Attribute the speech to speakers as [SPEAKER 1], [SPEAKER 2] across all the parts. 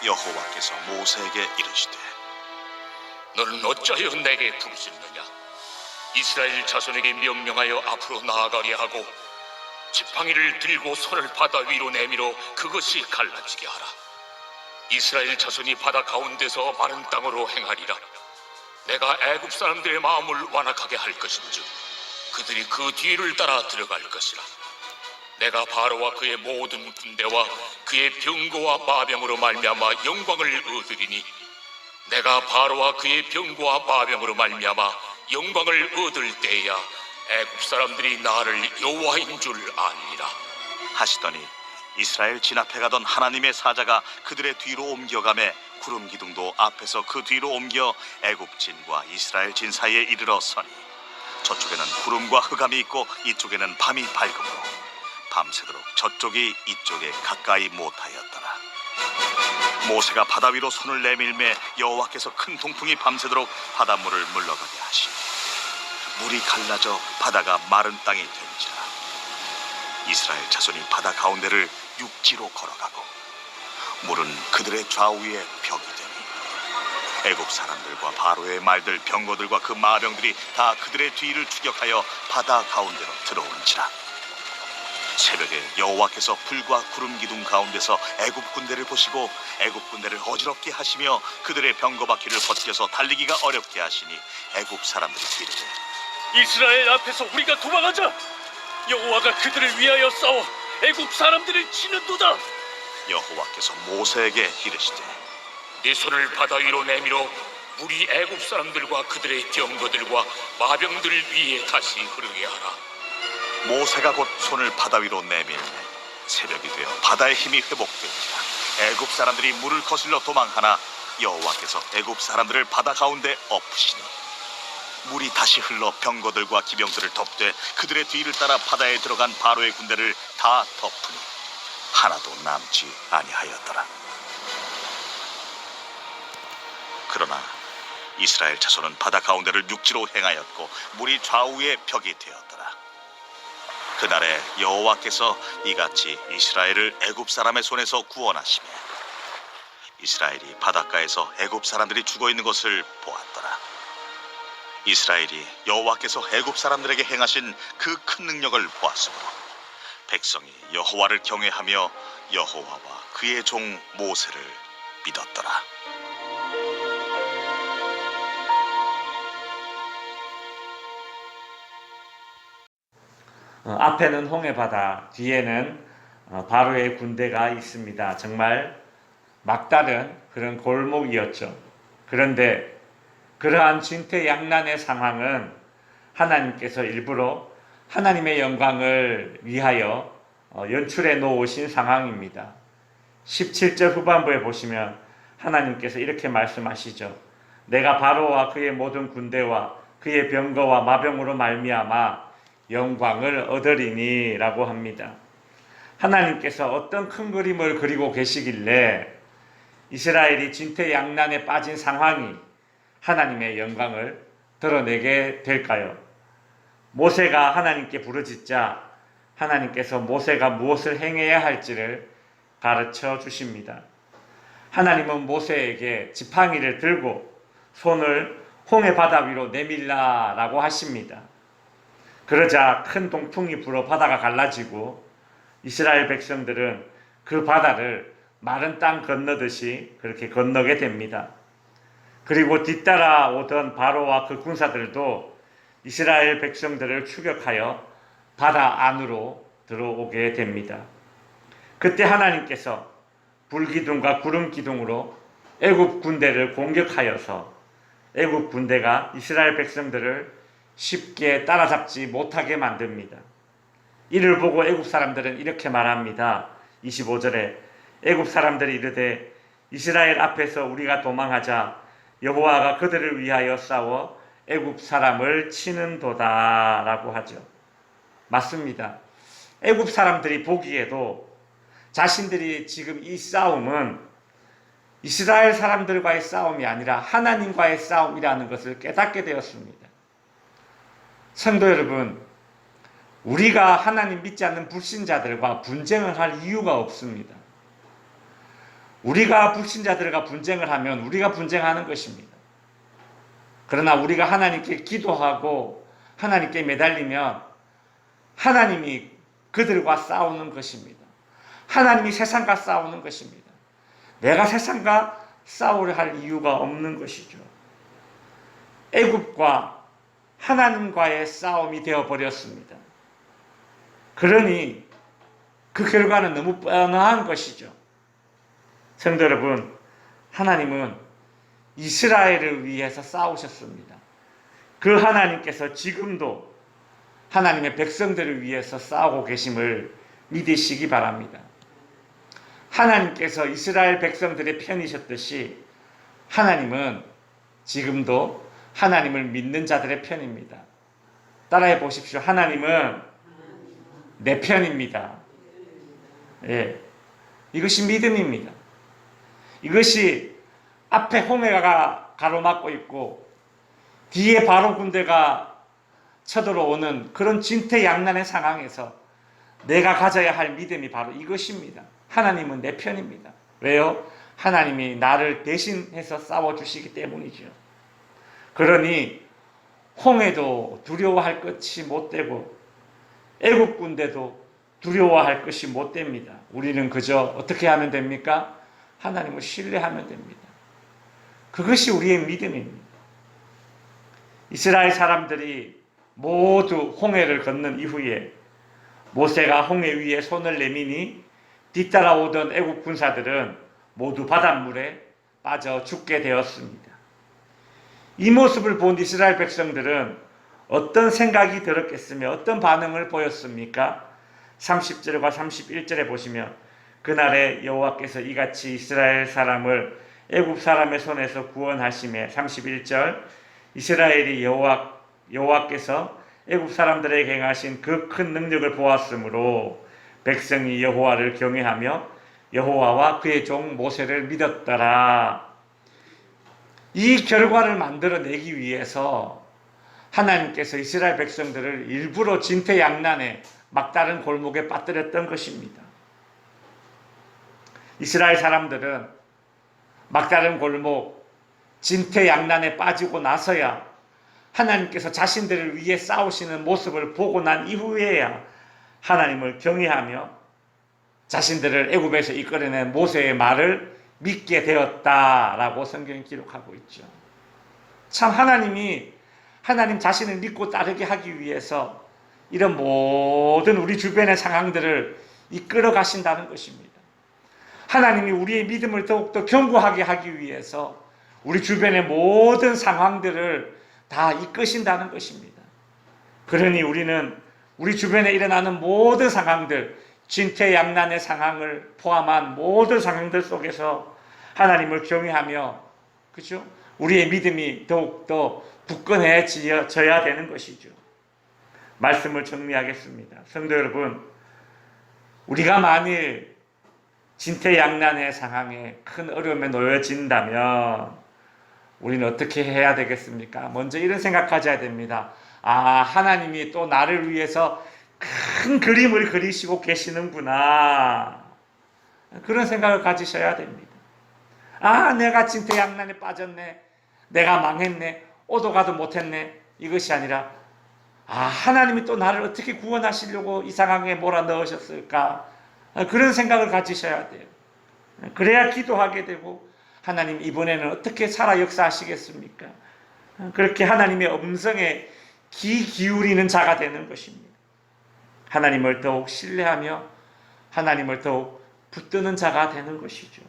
[SPEAKER 1] 여호와께서 모세에게 이르시되
[SPEAKER 2] 너는 어찌하여 내게 부르짖느냐? 이스라엘 자손에게 명령하여 앞으로 나아가게 하고 지팡이를 들고 손을 바다 위로 내밀어 그것이 갈라지게 하라. 이스라엘 자손이 바다 가운데서 마른 땅으로 행하리라. 내가 애굽 사람들의 마음을 완악하게 할 것인즉 그들이 그 뒤를 따라 들어갈 것이라. 내가 바로와 그의 모든 군대와 그의 병거와 마병으로 말미암아 영광을 얻으리니 내가 바로와 그의 병거와 마병으로 말미암아 영광을 얻을 때야 애굽 사람들이 나를 여호와인 줄 아니라
[SPEAKER 1] 하시더니 이스라엘 진 앞에 가던 하나님의 사자가 그들의 뒤로 옮겨가매 구름 기둥도 앞에서 그 뒤로 옮겨 애굽 진과 이스라엘 진 사이에 이르러 서니 저쪽에는 구름과 흑암이 있고 이쪽에는 밤이 밝음으로 밤새도록 저쪽이 이쪽에 가까이 못하였더라. 모세가 바다 위로 손을 내밀매 여호와께서 큰 동풍이 밤새도록 바닷물을 물러가게 하시니 물이 갈라져 바다가 마른 땅이 된지라. 이스라엘 자손이 바다 가운데를 육지로 걸어가고 물은 그들의 좌우에 벽이 되니 애굽 사람들과 바로의 말들 병거들과 그 마병들이 다 그들의 뒤를 추격하여 바다 가운데로 들어온지라. 새벽에 여호와께서 불과 구름 기둥 가운데서 애굽 군대를 보시고 애굽 군대를 어지럽게 하시며 그들의 병거 바퀴를 벗겨서 달리기가 어렵게 하시니 애굽 사람들이 이르되
[SPEAKER 3] 이스라엘 앞에서 우리가 도망하자. 여호와가 그들을 위하여 싸워 애굽 사람들을 치는도다.
[SPEAKER 1] 여호와께서 모세에게 이르시되
[SPEAKER 2] 네 손을 바다 위로 내밀어 물이 애굽 사람들과 그들의 병거들과 마병들 위에 다시 흐르게 하라.
[SPEAKER 1] 모세가 곧 손을 바다 위로 내밀매 새벽이 되어 바다의 힘이 회복되니라. 애굽 사람들이 물을 거슬러 도망하나 여호와께서 애굽 사람들을 바다 가운데 엎으시니 물이 다시 흘러 병거들과 기병들을 덮되 그들의 뒤를 따라 바다에 들어간 바로의 군대를 다 덮으니 하나도 남지 아니하였더라. 그러나 이스라엘 자손은 바다 가운데를 육지로 행하였고 물이 좌우에 벽이 되었더라. 그날에 여호와께서 이같이 이스라엘을 애굽 사람의 손에서 구원하시며 이스라엘이 바닷가에서 애굽 사람들이 죽어 있는 것을 보았더라. 이스라엘이 여호와께서 애굽 사람들에게 행하신 그 큰 능력을 보았으므로 백성이 여호와를 경외하며 여호와와 그의 종 모세를 믿었더라.
[SPEAKER 4] 앞에는 홍해바다, 뒤에는 바로의 군대가 있습니다. 정말 막다른 그런 골목이었죠. 그런데 그러한 진퇴양난의 상황은 하나님께서 일부러 하나님의 영광을 위하여 연출해 놓으신 상황입니다. 17절 후반부에 보시면 하나님께서 이렇게 말씀하시죠. 내가 바로와 그의 모든 군대와 그의 병거와 마병으로 말미암아 영광을 얻으리니 라고 합니다. 하나님께서 어떤 큰 그림을 그리고 계시길래 이스라엘이 진퇴양난에 빠진 상황이 하나님의 영광을 드러내게 될까요? 모세가 하나님께 부르짖자 하나님께서 모세가 무엇을 행해야 할지를 가르쳐 주십니다. 하나님은 모세에게 지팡이를 들고 손을 홍해 바다 위로 내밀라 라고 하십니다. 그러자 큰 동풍이 불어 바다가 갈라지고 이스라엘 백성들은 그 바다를 마른 땅 건너듯이 그렇게 건너게 됩니다. 그리고 뒤따라 오던 바로와 그 군사들도 이스라엘 백성들을 추격하여 바다 안으로 들어오게 됩니다. 그때 하나님께서 불기둥과 구름기둥으로 애굽 군대를 공격하여서 애굽 군대가 이스라엘 백성들을 쉽게 따라잡지 못하게 만듭니다. 이를 보고 애굽 사람들은 이렇게 말합니다. 25절에 애굽 사람들이 이르되 이스라엘 앞에서 우리가 도망하자 여호와가 그들을 위하여 싸워 애굽 사람을 치는도다 라고 하죠. 맞습니다. 애굽 사람들이 보기에도 자신들이 지금 이 싸움은 이스라엘 사람들과의 싸움이 아니라 하나님과의 싸움이라는 것을 깨닫게 되었습니다. 성도 여러분, 우리가 하나님 믿지 않는 불신자들과 분쟁을 할 이유가 없습니다. 우리가 불신자들과 분쟁을 하면 우리가 분쟁하는 것입니다. 그러나 우리가 하나님께 기도하고 하나님께 매달리면 하나님이 그들과 싸우는 것입니다. 하나님이 세상과 싸우는 것입니다. 내가 세상과 싸우려 할 이유가 없는 것이죠. 애굽과 하나님과의 싸움이 되어버렸습니다. 그러니 그 결과는 너무 뻔한 것이죠. 성도 여러분, 하나님은 이스라엘을 위해서 싸우셨습니다. 그 하나님께서 지금도 하나님의 백성들을 위해서 싸우고 계심을 믿으시기 바랍니다. 하나님께서 이스라엘 백성들의 편이셨듯이 하나님은 지금도 하나님을 믿는 자들의 편입니다. 따라해 보십시오. 하나님은 내 편입니다. 예, 이것이 믿음입니다. 이것이 앞에 홍해가 가로막고 있고 뒤에 바로 군대가 쳐들어오는 그런 진퇴양난의 상황에서 내가 가져야 할 믿음이 바로 이것입니다. 하나님은 내 편입니다. 왜요? 하나님이 나를 대신해서 싸워주시기 때문이죠. 그러니 홍해도 두려워할 것이 못되고 애국 군대도 두려워할 것이 못됩니다. 우리는 그저 어떻게 하면 됩니까? 하나님을 신뢰하면 됩니다. 그것이 우리의 믿음입니다. 이스라엘 사람들이 모두 홍해를 건넌 이후에 모세가 홍해 위에 손을 내미니 뒤따라오던 애국 군사들은 모두 바닷물에 빠져 죽게 되었습니다. 이 모습을 본 이스라엘 백성들은 어떤 생각이 들었겠으며 어떤 반응을 보였습니까? 30절과 31절에 보시면 그날에 여호와께서 이같이 이스라엘 사람을 애굽 사람의 손에서 구원하시매 31절 이스라엘이 여호와께서 애굽 사람들에게 행하신 그 큰 능력을 보았으므로 백성이 여호와를 경외하며 여호와와 그의 종 모세를 믿었더라. 이 결과를 만들어내기 위해서 하나님께서 이스라엘 백성들을 일부러 진퇴양난에 막다른 골목에 빠뜨렸던 것입니다. 이스라엘 사람들은 막다른 골목, 진퇴양난에 빠지고 나서야 하나님께서 자신들을 위해 싸우시는 모습을 보고 난 이후에야 하나님을 경외하며 자신들을 애굽에서 이끌어낸 모세의 말을 믿게 되었다라고 성경이 기록하고 있죠. 참 하나님 자신을 믿고 따르게 하기 위해서 이런 모든 우리 주변의 상황들을 이끌어 가신다는 것입니다. 하나님이 우리의 믿음을 더욱더 견고하게 하기 위해서 우리 주변의 모든 상황들을 다 이끄신다는 것입니다. 그러니 우리는 우리 주변에 일어나는 모든 상황들, 진퇴양난의 상황을 포함한 모든 상황들 속에서 하나님을 경외하며, 그죠? 우리의 믿음이 더욱더 굳건해져야 되는 것이죠. 말씀을 정리하겠습니다. 성도 여러분, 우리가 만일 진퇴양난의 상황에 큰 어려움에 놓여진다면 우리는 어떻게 해야 되겠습니까? 먼저 이런 생각 가져야 됩니다. 하나님이 또 나를 위해서 큰 그림을 그리시고 계시는구나. 그런 생각을 가지셔야 됩니다. 내가 진퇴양난에 빠졌네. 내가 망했네. 오도 가도 못했네. 이것이 아니라 하나님이 또 나를 어떻게 구원하시려고 이 상황에 몰아넣으셨을까? 그런 생각을 가지셔야 돼요. 그래야 기도하게 되고 하나님 이번에는 어떻게 살아 역사하시겠습니까? 그렇게 하나님의 음성에 귀 기울이는 자가 되는 것입니다. 하나님을 더욱 신뢰하며 하나님을 더욱 붙드는 자가 되는 것이죠.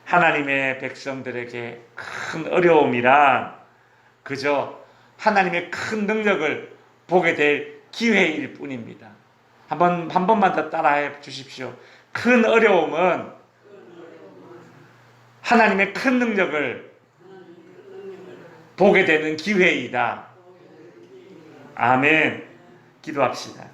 [SPEAKER 4] 하나님의 백성들에게 큰 어려움이란 그저 하나님의 큰 능력을 보게 될 기회일 뿐입니다. 한 번만 더 따라해 주십시오. 큰 어려움은 하나님의 큰 능력을 보게 되는 기회이다. 아멘. 기도합시다.